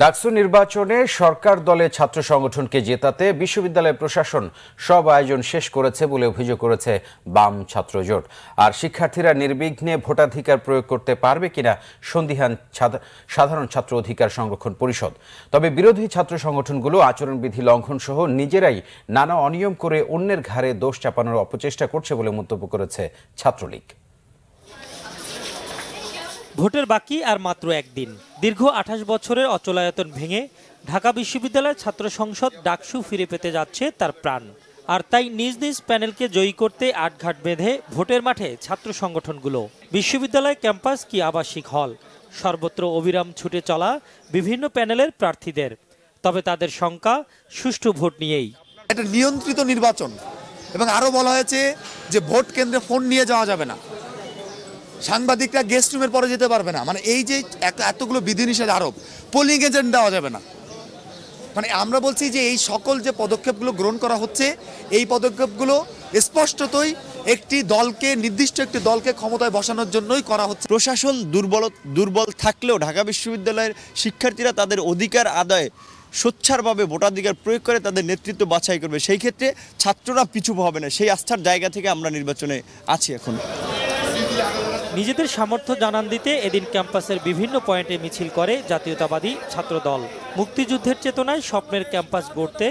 ডাকসু নির্বাচনে সরকার দলে ছাত্র সংগঠনকে জেতাতে বিশ্ববিদ্যালয় প্রশাসন সব আয়োজন শেষ করেছে বলে অভিযোগ করেছে বাম ছাত্র জোট। আর শিক্ষার্থীরা নির্বিঘ্নে ভোটাধিকার প্রয়োগ করতে পারবে কিনা সন্দিহান সাধারণ ছাত্র অধিকার সংরক্ষণ পরিষদ। তবে বিরোধী ছাত্র সংগঠনগুলো আচরণবিধি লঙ্ঘন সহ নিজেরাই নানা অনিয়ম করে অন্যের ঘাড়ে দোষ চাপানোর অপচেষ্টা করছে বলে মন্তব্য করেছে ছাত্রলীগ। ভোটের বাকি আর মাত্র একদিন। দীর্ঘ ২৮ বছরের অচলায়তন ভেঙে ঢাকা বিশ্ববিদ্যালয় ছাত্র সংসদ ডাকসু ফিরে পেতে যাচ্ছে তার প্রাণ। আর তাই নিজ নিজ প্যানেলকে জয়ী করতে আটঘাট বেঁধে ভোটের মাঠে ছাত্র সংগঠনগুলো। বিশ্ববিদ্যালয় ক্যাম্পাস কি আবাসিক হল, সর্বত্র অবিরাম ছুটে চলা বিভিন্ন প্যানেলের প্রার্থীদের। তবে তাদের শঙ্কা সুষ্ঠু ভোট নিয়েই। এটা নিয়ন্ত্রিত নির্বাচন এবং আরও বলা হয়েছে যে ভোট কেন্দ্রে ফোন নিয়ে যাওয়া যাবে না, সাংবাদিকরা গেস্ট রুমের পরে যেতে পারবে না। মানে এই যে এতগুলো বিধিনিষেধ আরোপ, পোলিং এজেন্ট দেওয়া যাবে না। মানে আমরা বলছি যে এই সকল যে পদক্ষেপগুলো গ্রহণ করা হচ্ছে, এই পদক্ষেপগুলো স্পষ্টতই একটি দলকে, নির্দিষ্ট একটি দলকে ক্ষমতায় বসানোর জন্যই করা হচ্ছে। প্রশাসন দুর্বল থাকলেও ঢাকা বিশ্ববিদ্যালয়ের শিক্ষার্থীরা তাদের অধিকার আদায়ে সোচ্চারভাবে ভোটাধিকার প্রয়োগ করে তাদের নেতৃত্ব বাছাই করবে। সেই ক্ষেত্রে ছাত্ররা পিছু হবে না। সেই আস্থার জায়গা থেকে আমরা নির্বাচনে আছি এখন। নিজেদের সামর্থ্য জানান দিতে এদিন ক্যাম্পাসের বিভিন্ন পয়েন্টে মিছিল করে জাতীয়তাবাদী ছাত্রদল। মুক্তিযুদ্ধের চেতনায় স্বপ্নের ক্যাম্পাস গড়তে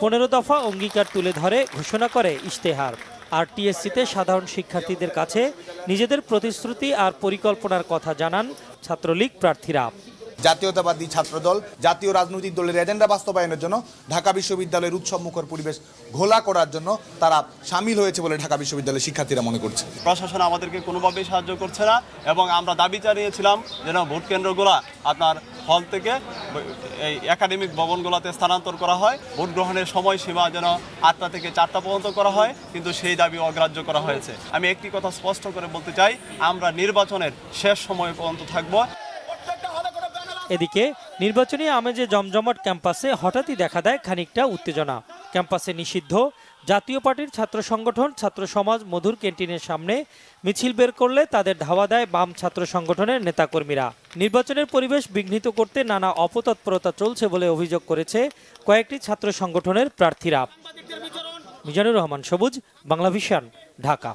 ১৫ দফা অঙ্গীকার তুলে ধরে ঘোষণা করে ইশতেহার। আর টিএসসিতে সাধারণ শিক্ষার্থীদের কাছে নিজেদের প্রতিশ্রুতি আর পরিকল্পনার কথা জানান ছাত্রলীগ প্রার্থীরা। জাতীয়তাবাদী ছাত্রদল জাতীয় রাজনৈতিক দলের এজেন্ডা বাস্তবায়নের জন্য ঢাকা বিশ্ববিদ্যালয়ের উৎসবমুখর পরিবেশ ঘোলা করার জন্য তারা সামিল হয়েছে বলে ঢাকা বিশ্ববিদ্যালয়ের শিক্ষার্থীরা মনে করছে। প্রশাসন আমাদেরকে কোনোভাবেই সাহায্য করছে না এবং আমরা দাবি জানিয়েছিলাম যেন ভোট কেন্দ্রগুলো আপনার হল থেকে এই একাডেমিক ভবনগুলোতে স্থানান্তর করা হয়, ভোট গ্রহণের সময়সীমা যেন ৮টা থেকে ৪টা পর্যন্ত করা হয়, কিন্তু সেই দাবি অগ্রাহ্য করা হয়েছে। আমি একটি কথা স্পষ্ট করে বলতে চাই, আমরা নির্বাচনের শেষ সময় পর্যন্ত থাকব। এদিকে নির্বাচনী আমেজে জমজমাট ক্যাম্পাসে হঠাৎই দেখা দেয় খানিকটা উত্তেজনা। ক্যাম্পাসে নিষিদ্ধ জাতীয় পার্টির ছাত্র সংগঠন ছাত্র সমাজ মধুর ক্যান্টিনের সামনে মিছিল বের করলে তাদের ধাওয়া দেয় বাম ছাত্র সংগঠনের নেতাকর্মীরা। নির্বাচনের পরিবেশ বিঘ্নিত করতে নানা অপতৎপরতা চলছে বলে অভিযোগ করেছে কয়েকটি ছাত্র সংগঠনের প্রার্থীরা। মিজানুর রহমান সবুজ, বাংলাভিশন, ঢাকা।